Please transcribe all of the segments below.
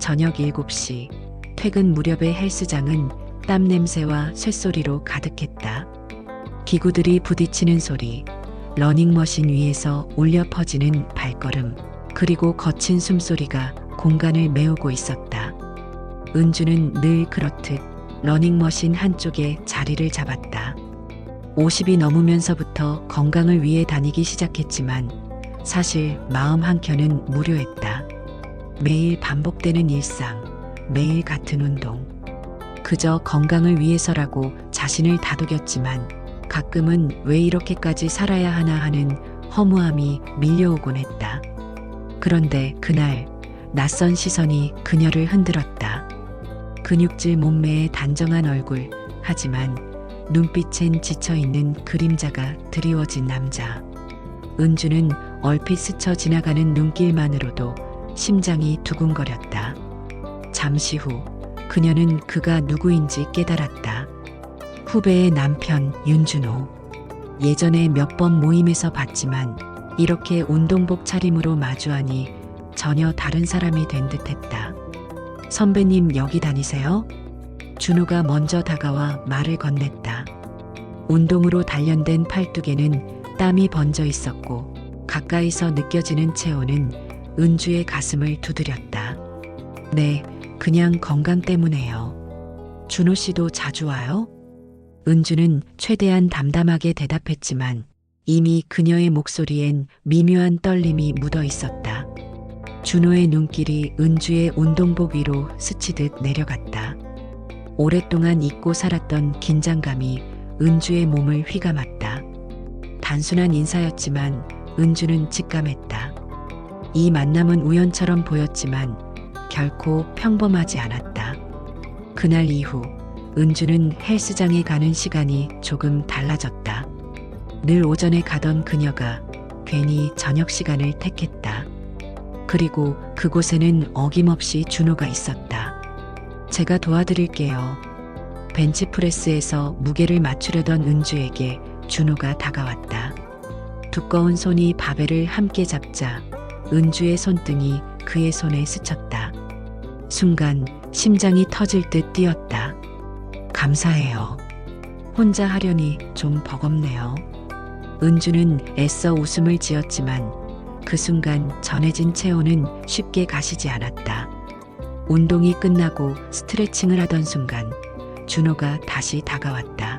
저녁 7시 퇴근 무렵의 헬스장은 땀 냄새와 쇳소리로 가득했다. 기구들이 부딪히는 소리, 러닝머신 위에서 울려 퍼지는 발걸음, 그리고 거친 숨소리가 공간을 메우고 있었다. 은주는 늘 그렇듯 러닝머신 한쪽에 자리를 잡았다. 50이 넘으면서부터 건강을 위해 다니기 시작했지만 사실 마음 한켠은 무료했다. 매일 반복되는 일상, 매일 같은 운동. 그저 건강을 위해서라고 자신을 다독였지만 가끔은 왜 이렇게까지 살아야 하나 하는 허무함이 밀려오곤 했다. 그런데 그날 낯선 시선이 그녀를 흔들었다. 근육질 몸매의 단정한 얼굴, 하지만 눈빛엔 지쳐있는 그림자가 드리워진 남자. 은주는 얼핏 스쳐 지나가는 눈길만으로도 심장이 두근거렸다. 잠시 후 그녀는 그가 누구인지 깨달았다. 후배의 남편 윤준호. 예전에 몇 번 모임에서 봤지만 이렇게 운동복 차림으로 마주하니 전혀 다른 사람이 된 듯했다. 선배님 여기 다니세요? 준호가 먼저 다가와 말을 건넸다. 운동으로 단련된 팔뚝에는 땀이 번져 있었고 가까이서 느껴지는 체온은 은주의 가슴을 두드렸다. 네, 그냥 건강 때문에요. 준호 씨도 자주 와요? 은주는 최대한 담담하게 대답했지만 이미 그녀의 목소리엔 미묘한 떨림이 묻어 있었다. 준호의 눈길이 은주의 운동복 위로 스치듯 내려갔다. 오랫동안 잊고 살았던 긴장감이 은주의 몸을 휘감았다. 단순한 인사였지만 은주는 직감했다. 이 만남은 우연처럼 보였지만 결코 평범하지 않았다. 그날 이후 은주는 헬스장에 가는 시간이 조금 달라졌다. 늘 오전에 가던 그녀가 괜히 저녁 시간을 택했다. 그리고 그곳에는 어김없이 준호가 있었다. 제가 도와드릴게요. 벤치프레스에서 무게를 맞추려던 은주에게 준호가 다가왔다. 두꺼운 손이 바벨을 함께 잡자 은주의 손등이 그의 손에 스쳤다. 순간 심장이 터질 듯 뛰었다. 감사해요. 혼자 하려니 좀 버겁네요. 은주는 애써 웃음을 지었지만 그 순간 전해진 체온은 쉽게 가시지 않았다. 운동이 끝나고 스트레칭을 하던 순간 준호가 다시 다가왔다.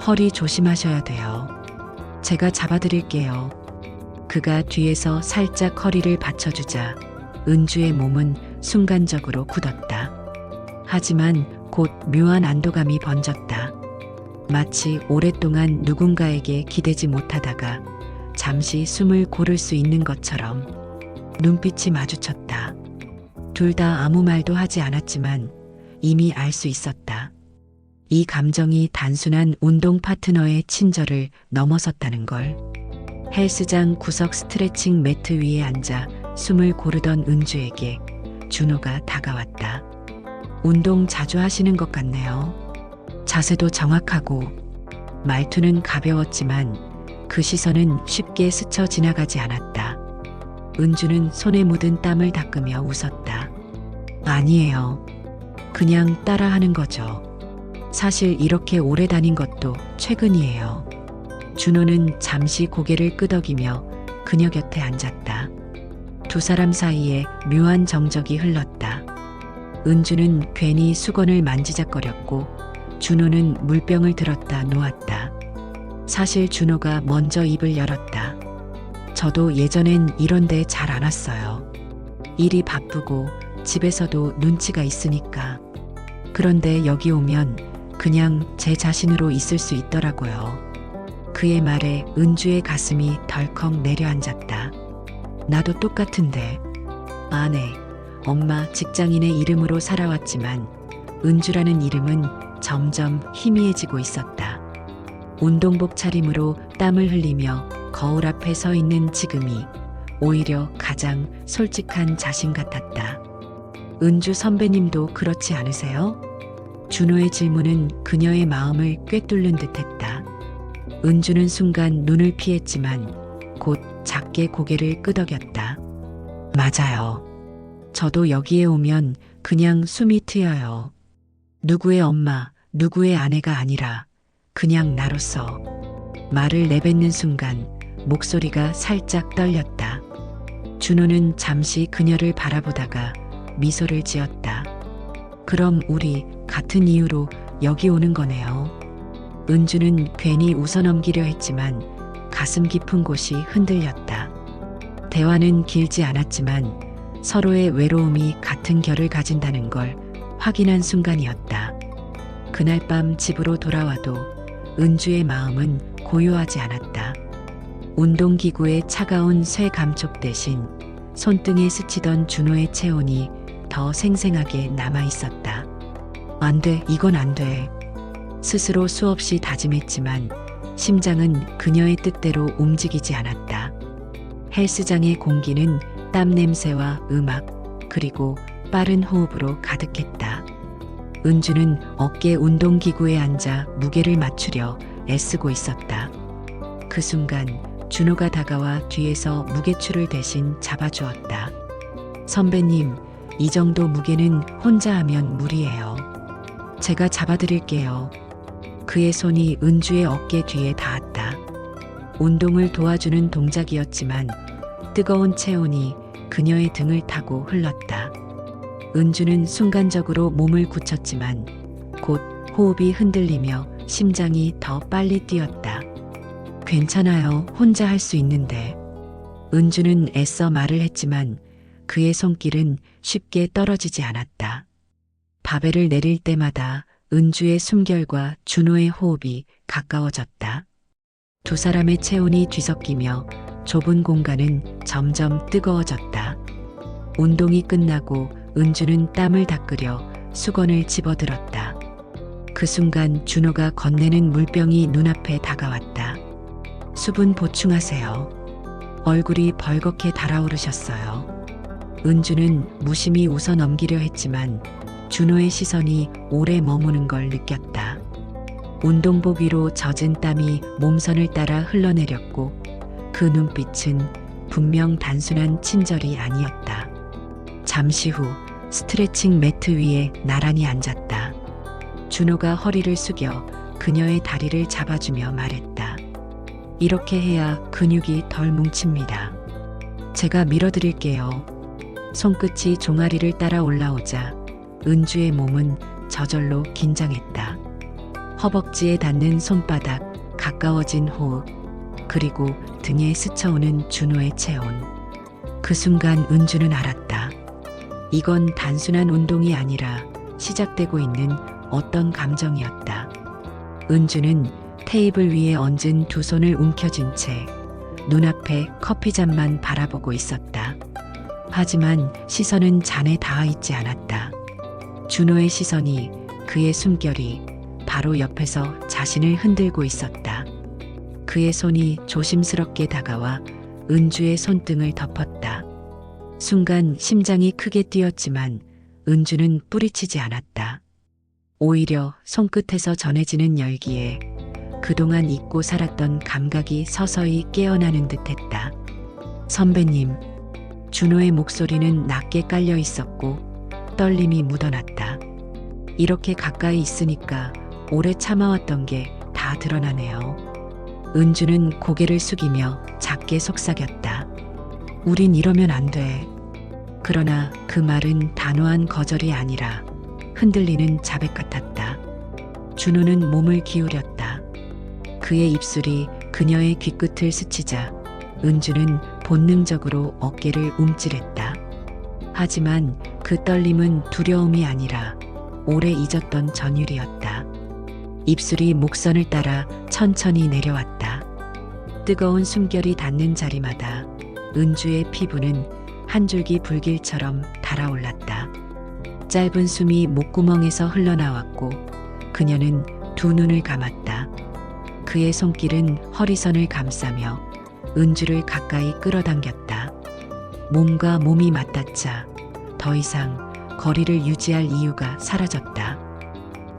허리 조심하셔야 돼요. 제가 잡아드릴게요. 그가 뒤에서 살짝 허리를 받쳐주자 은주의 몸은 순간적으로 굳었다. 하지만 곧 묘한 안도감이 번졌다. 마치 오랫동안 누군가에게 기대지 못하다가 잠시 숨을 고를 수 있는 것처럼 눈빛이 마주쳤다. 둘 다 아무 말도 하지 않았지만 이미 알 수 있었다. 이 감정이 단순한 운동 파트너의 친절을 넘어섰다는 걸. 헬스장 구석 스트레칭 매트 위에 앉아 숨을 고르던 은주에게 준호가 다가왔다. 운동 자주 하시는 것 같네요. 자세도 정확하고. 말투는 가벼웠지만 그 시선은 쉽게 스쳐 지나가지 않았다. 은주는 손에 묻은 땀을 닦으며 웃었다. 아니에요. 그냥 따라하는 거죠. 사실 이렇게 오래 다닌 것도 최근이에요. 준호는 잠시 고개를 끄덕이며 그녀 곁에 앉았다. 두 사람 사이에 묘한 정적이 흘렀다. 은주는 괜히 수건을 만지작거렸고 준호는 물병을 들었다 놓았다. 사실 준호가 먼저 입을 열었다. 저도 예전엔 이런데 잘 안 왔어요. 일이 바쁘고 집에서도 눈치가 있으니까. 그런데 여기 오면 그냥 제 자신으로 있을 수 있더라고요. 그의 말에 은주의 가슴이 덜컥 내려앉았다. 나도 똑같은데. 아내, 엄마, 직장인의 이름으로 살아왔지만 은주라는 이름은 점점 희미해지고 있었다. 운동복 차림으로 땀을 흘리며 거울 앞에 서 있는 지금이 오히려 가장 솔직한 자신 같았다. 은주 선배님도 그렇지 않으세요? 준호의 질문은 그녀의 마음을 꿰뚫는 듯했다. 은주는 순간 눈을 피했지만 곧 작게 고개를 끄덕였다. 맞아요. 저도 여기에 오면 그냥 숨이 트여요. 누구의 엄마, 누구의 아내가 아니라 그냥 나로서. 말을 내뱉는 순간 목소리가 살짝 떨렸다. 준호는 잠시 그녀를 바라보다가 미소를 지었다. 그럼 우리 같은 이유로 여기 오는 거네요. 은주는 괜히 웃어넘기려 했지만 가슴 깊은 곳이 흔들렸다. 대화는 길지 않았지만 서로의 외로움이 같은 결을 가진다는 걸 확인한 순간이었다. 그날 밤 집으로 돌아와도 은주의 마음은 고요하지 않았다. 운동기구의 차가운 쇠 감촉 대신 손등에 스치던 준호의 체온이 더 생생하게 남아 있었다. 안 돼, 이건 안 돼. 스스로 수없이 다짐했지만 심장은 그녀의 뜻대로 움직이지 않았다. 헬스장의 공기는 땀 냄새와 음악, 그리고 빠른 호흡으로 가득했다. 은주는 어깨 운동기구에 앉아 무게를 맞추려 애쓰고 있었다. 그 순간 준호가 다가와 뒤에서 무게추를 대신 잡아주었다. 선배님, 이 정도 무게는 혼자 하면 무리예요. 제가 잡아드릴게요. 그의 손이 은주의 어깨 뒤에 닿았다. 운동을 도와주는 동작이었지만 뜨거운 체온이 그녀의 등을 타고 흘렀다. 은주는 순간적으로 몸을 굳혔지만 곧 호흡이 흔들리며 심장이 더 빨리 뛰었다. 괜찮아요. 혼자 할 수 있는데. 은주는 애써 말을 했지만 그의 손길은 쉽게 떨어지지 않았다. 바벨을 내릴 때마다 은주의 숨결과 준호의 호흡이 가까워졌다. 두 사람의 체온이 뒤섞이며 좁은 공간은 점점 뜨거워졌다. 운동이 끝나고 은주는 땀을 닦으려 수건을 집어들었다. 그 순간 준호가 건네는 물병이 눈앞에 다가왔다. 수분 보충하세요. 얼굴이 벌겋게 달아오르셨어요. 은주는 무심히 웃어 넘기려 했지만 준호의 시선이 오래 머무는 걸 느꼈다. 운동복 위로 젖은 땀이 몸선을 따라 흘러내렸고 그 눈빛은 분명 단순한 친절이 아니었다. 잠시 후 스트레칭 매트 위에 나란히 앉았다. 준호가 허리를 숙여 그녀의 다리를 잡아주며 말했다. 이렇게 해야 근육이 덜 뭉칩니다. 제가 밀어드릴게요. 손끝이 종아리를 따라 올라오자 은주의 몸은 저절로 긴장했다. 허벅지에 닿는 손바닥, 가까워진 호흡, 그리고 등에 스쳐오는 준호의 체온. 그 순간 은주는 알았다. 이건 단순한 운동이 아니라 시작되고 있는 어떤 감정이었다. 은주는 테이블 위에 얹은 두 손을 움켜쥔 채 눈앞에 커피잔만 바라보고 있었다. 하지만 시선은 잔에 닿아 있지 않았다. 준호의 시선이 그의 숨결이 바로 옆에서 자신을 흔들고 있었다. 그의 손이 조심스럽게 다가와 은주의 손등을 덮었다. 순간 심장이 크게 뛰었지만 은주는 뿌리치지 않았다. 오히려 손끝에서 전해지는 열기에 그동안 잊고 살았던 감각이 서서히 깨어나는 듯했다. 선배님, 준호의 목소리는 낮게 깔려 있었고 떨림이 묻어났다. 이렇게 가까이 있으니까 오래 참아왔던 게 다 드러나네요. 은주는 고개를 숙이며 작게 속삭였다. 우린 이러면 안 돼. 그러나 그 말은 단호한 거절이 아니라 흔들리는 자백 같았다. 준호는 몸을 기울였다. 그의 입술이 그녀의 귀끝을 스치자 은주는 본능적으로 어깨를 움찔했다. 하지만 그 떨림은 두려움이 아니라 오래 잊었던 전율이었다. 입술이 목선을 따라 천천히 내려왔다. 뜨거운 숨결이 닿는 자리마다 은주의 피부는 한 줄기 불길처럼 달아올랐다. 짧은 숨이 목구멍에서 흘러나왔고 그녀는 두 눈을 감았다. 그의 손길은 허리선을 감싸며 은주를 가까이 끌어당겼다. 몸과 몸이 맞닿자 더 이상 거리를 유지할 이유가 사라졌다.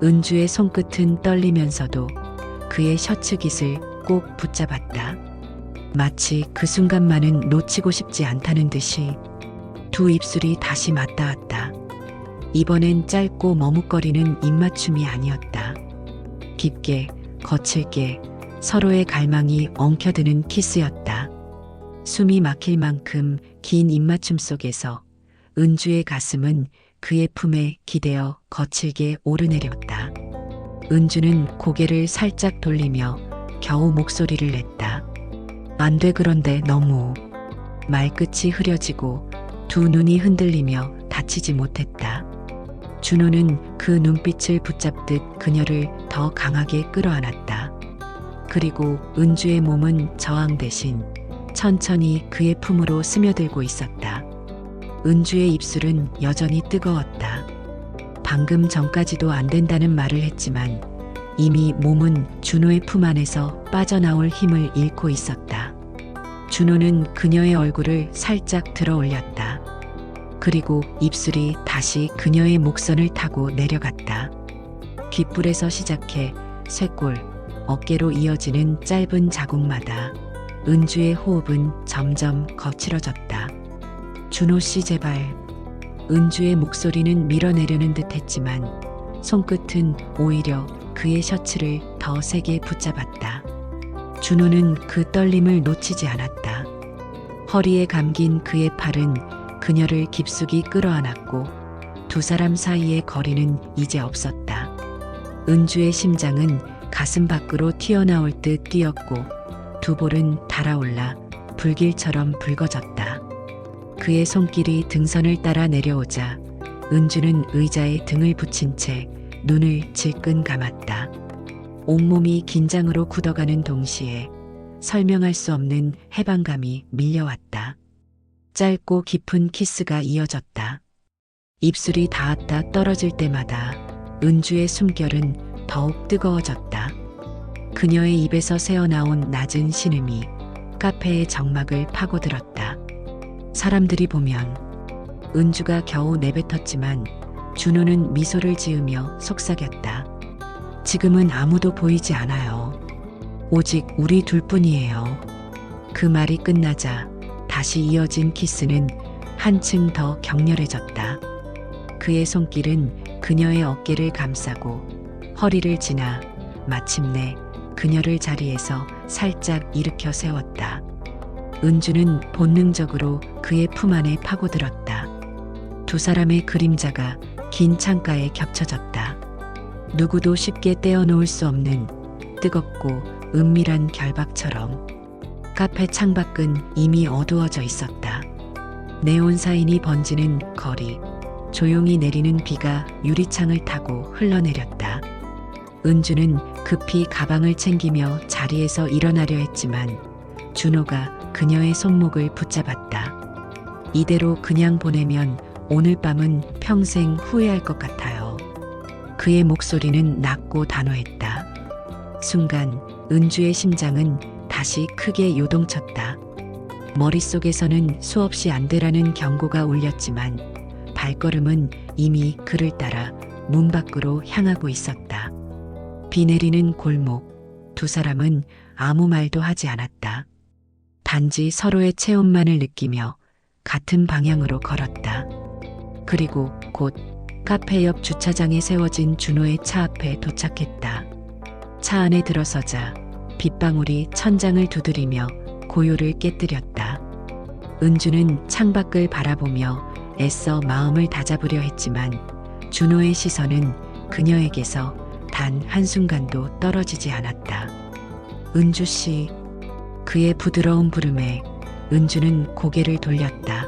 은주의 손끝은 떨리면서도 그의 셔츠 깃을 꼭 붙잡았다. 마치 그 순간만은 놓치고 싶지 않다는 듯이. 두 입술이 다시 맞닿았다. 이번엔 짧고 머뭇거리는 입맞춤이 아니었다. 깊게, 거칠게 서로의 갈망이 엉켜드는 키스였다. 숨이 막힐 만큼 긴 입맞춤 속에서 은주의 가슴은 그의 품에 기대어 거칠게 오르내렸다. 은주는 고개를 살짝 돌리며 겨우 목소리를 냈다. 안 돼, 그런데 너무. 말끝이 흐려지고 두 눈이 흔들리며 닫히지 못했다. 준호는 그 눈빛을 붙잡듯 그녀를 더 강하게 끌어안았다. 그리고 은주의 몸은 저항 대신 천천히 그의 품으로 스며들고 있었다. 은주의 입술은 여전히 뜨거웠다. 방금 전까지도 안 된다는 말을 했지만 이미 몸은 준호의 품 안에서 빠져나올 힘을 잃고 있었다. 준호는 그녀의 얼굴을 살짝 들어 올렸다. 그리고 입술이 다시 그녀의 목선을 타고 내려갔다. 귓불에서 시작해 쇄골, 어깨로 이어지는 짧은 자국마다 은주의 호흡은 점점 거칠어졌다. 준호 씨, 제발. 은주의 목소리는 밀어내려는 듯 했지만 손끝은 오히려 그의 셔츠를 더 세게 붙잡았다. 준호는 그 떨림을 놓치지 않았다. 허리에 감긴 그의 팔은 그녀를 깊숙이 끌어안았고 두 사람 사이의 거리는 이제 없었다. 은주의 심장은 가슴 밖으로 튀어나올 듯 뛰었고 두 볼은 달아올라 불길처럼 붉어졌다. 그의 손길이 등선을 따라 내려오자 은주는 의자에 등을 붙인 채 눈을 질끈 감았다. 온몸이 긴장으로 굳어가는 동시에 설명할 수 없는 해방감이 밀려왔다. 짧고 깊은 키스가 이어졌다. 입술이 닿았다 떨어질 때마다 은주의 숨결은 더욱 뜨거워졌다. 그녀의 입에서 새어나온 낮은 신음이 카페의 정막을 파고들었다. 사람들이 보면 은주가 겨우 내뱉었지만 준호는 미소를 지으며 속삭였다. 지금은 아무도 보이지 않아요. 오직 우리 둘뿐이에요. 그 말이 끝나자 다시 이어진 키스는 한층 더 격렬해졌다. 그의 손길은 그녀의 어깨를 감싸고 허리를 지나 마침내 그녀를 자리에서 살짝 일으켜 세웠다. 은주는 본능적으로 그의 품 안에 파고들었다. 두 사람의 그림자가 긴 창가에 겹쳐졌다. 누구도 쉽게 떼어놓을 수 없는 뜨겁고 은밀한 결박처럼. 카페 창밖은 이미 어두워져 있었다. 네온 사인이 번지는 거리, 조용히 내리는 비가 유리창을 타고 흘러내렸다. 은주는 급히 가방을 챙기며 자리에서 일어나려 했지만 준호가 그녀의 손목을 붙잡았다. 이대로 그냥 보내면 오늘 밤은 평생 후회할 것 같아요. 그의 목소리는 낮고 단호했다. 순간 은주의 심장은 다시 크게 요동쳤다. 머릿속에서는 수없이 안 되라는 경고가 울렸지만 발걸음은 이미 그를 따라 문 밖으로 향하고 있었다. 비 내리는 골목, 두 사람은 아무 말도 하지 않았다. 단지 서로의 체온만을 느끼며 같은 방향으로 걸었다. 그리고 곧 카페 옆 주차장에 세워진 준호의 차 앞에 도착했다. 차 안에 들어서자 빗방울이 천장을 두드리며 고요를 깨뜨렸다. 은주는 창밖을 바라보며 애써 마음을 다잡으려 했지만 준호의 시선은 그녀에게서 단 한순간도 떨어지지 않았다. 은주 씨. 그의 부드러운 부름에 은주는 고개를 돌렸다.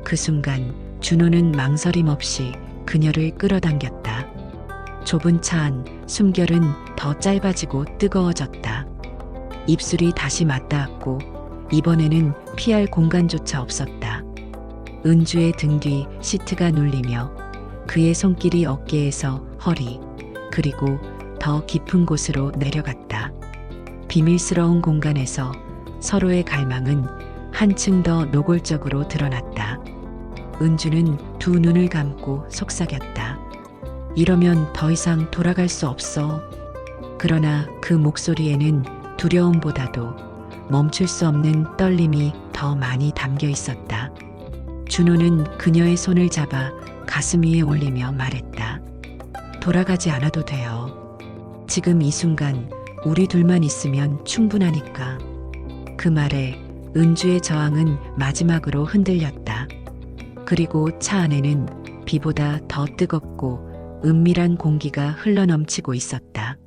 그 순간 준호는 망설임 없이 그녀를 끌어당겼다. 좁은 차 안 숨결은 더 짧아지고 뜨거워졌다. 입술이 다시 맞닿았고 이번에는 피할 공간조차 없었다. 은주의 등 뒤 시트가 눌리며 그의 손길이 어깨에서 허리, 그리고 더 깊은 곳으로 내려갔다. 비밀스러운 공간에서 서로의 갈망은 한층 더 노골적으로 드러났다. 은주는 두 눈을 감고 속삭였다. 이러면 더 이상 돌아갈 수 없어. 그러나 그 목소리에는 두려움보다도 멈출 수 없는 떨림이 더 많이 담겨 있었다. 준호는 그녀의 손을 잡아 가슴 위에 올리며 말했다. 돌아가지 않아도 돼요. 지금 이 순간 우리 둘만 있으면 충분하니까. 그 말에 은주의 저항은 마지막으로 흔들렸다. 그리고 차 안에는 비보다 더 뜨겁고 은밀한 공기가 흘러넘치고 있었다.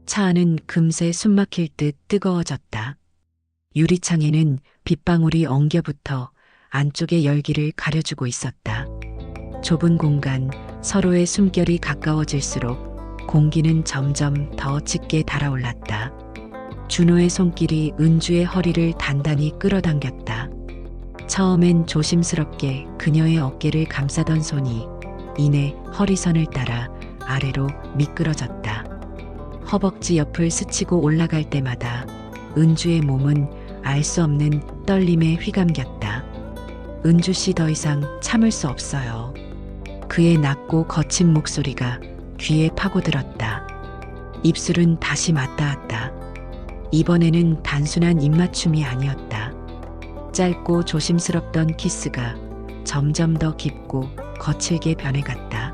차 안은 금세 숨막힐 듯 뜨거워졌다. 유리창에는 빗방울이 엉겨붙어 안쪽의 열기를 가려주고 있었다. 좁은 공간, 서로의 숨결이 가까워질수록 공기는 점점 더 짙게 달아올랐다. 준호의 손길이 은주의 허리를 단단히 끌어당겼다. 처음엔 조심스럽게 그녀의 어깨를 감싸던 손이 이내 허리선을 따라 아래로 미끄러졌다. 허벅지 옆을 스치고 올라갈 때마다 은주의 몸은 알 수 없는 떨림에 휘감겼다. 은주 씨 더 이상 참을 수 없어요. 그의 낮고 거친 목소리가 귀에 파고들었다. 입술은 다시 맞닿았다. 이번에는 단순한 입맞춤이 아니었다. 짧고 조심스럽던 키스가 점점 더 깊고 거칠게 변해갔다.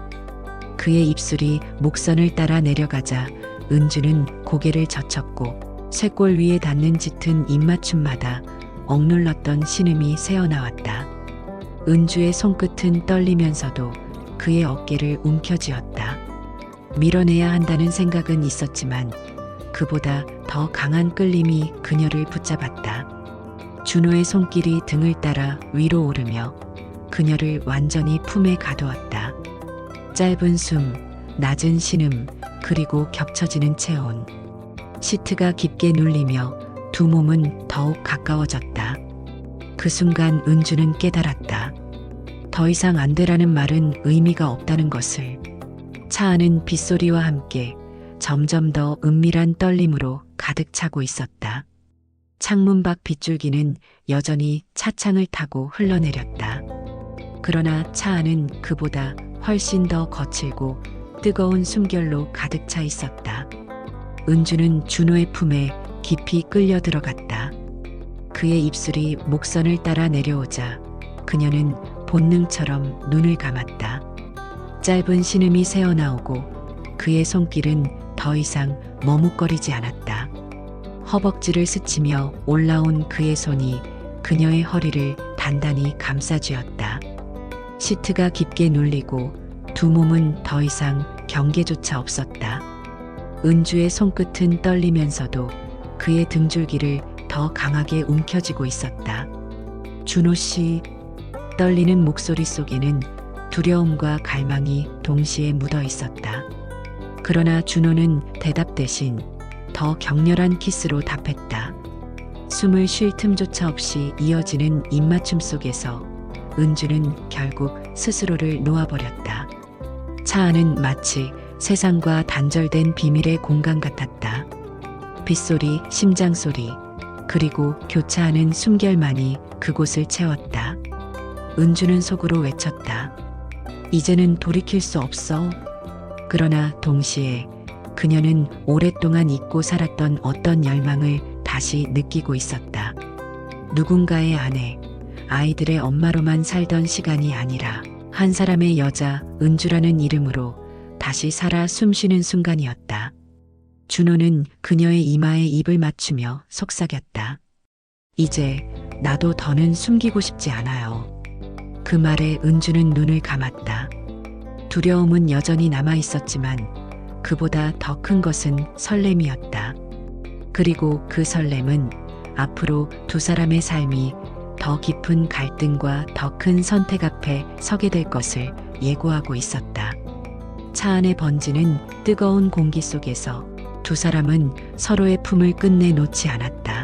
그의 입술이 목선을 따라 내려가자 은주는 고개를 젖혔고 쇄골 위에 닿는 짙은 입맞춤마다 억눌렀던 신음이 새어나왔다. 은주의 손끝은 떨리면서도 그의 어깨를 움켜쥐었다. 밀어내야 한다는 생각은 있었지만 그보다 더 강한 끌림이 그녀를 붙잡았다. 준호의 손길이 등을 따라 위로 오르며 그녀를 완전히 품에 가두었다. 짧은 숨, 낮은 신음, 그리고 겹쳐지는 체온. 시트가 깊게 눌리며 두 몸은 더욱 가까워졌다. 그 순간 은주는 깨달았다. 더 이상 안 되라는 말은 의미가 없다는 것을. 차 안은 빗소리와 함께 점점 더 은밀한 떨림으로 가득 차고 있었다. 창문 밖 빗줄기는 여전히 차창을 타고 흘러내렸다. 그러나 차 안은 그보다 훨씬 더 거칠고 뜨거운 숨결로 가득 차 있었다. 은주는 준호의 품에 깊이 끌려 들어갔다. 그의 입술이 목선을 따라 내려오자 그녀는 본능처럼 눈을 감았다. 짧은 신음이 새어나오고 그의 손길은 더 이상 머뭇거리지 않았다. 허벅지를 스치며 올라온 그의 손이 그녀의 허리를 단단히 감싸쥐었다. 시트가 깊게 눌리고 두 몸은 더 이상 경계조차 없었다. 은주의 손끝은 떨리면서도 그의 등줄기를 더 강하게 움켜쥐고 있었다. 준호 씨, 떨리는 목소리 속에는 두려움과 갈망이 동시에 묻어 있었다. 그러나 준호는 대답 대신 더 격렬한 키스로 답했다. 숨을 쉴 틈조차 없이 이어지는 입맞춤 속에서 은주는 결국 스스로를 놓아버렸다. 차 안은 마치 세상과 단절된 비밀의 공간 같았다. 빗소리, 심장소리, 그리고 교차하는 숨결만이 그곳을 채웠다. 은주는 속으로 외쳤다. 이제는 돌이킬 수 없어. 그러나 동시에 그녀는 오랫동안 잊고 살았던 어떤 열망을 다시 느끼고 있었다. 누군가의 아내, 아이들의 엄마로만 살던 시간이 아니라 한 사람의 여자 은주라는 이름으로 다시 살아 숨쉬는 순간이었다. 준호는 그녀의 이마에 입을 맞추며 속삭였다. 이제 나도 더는 숨기고 싶지 않아요. 그 말에 은주는 눈을 감았다. 두려움은 여전히 남아 있었지만 그보다 더 큰 것은 설렘이었다. 그리고 그 설렘은 앞으로 두 사람의 삶이 더 깊은 갈등과 더 큰 선택 앞에 서게 될 것을 예고하고 있었다. 차 안에 번지는 뜨거운 공기 속에서 두 사람은 서로의 품을 끝내 놓지 않았다.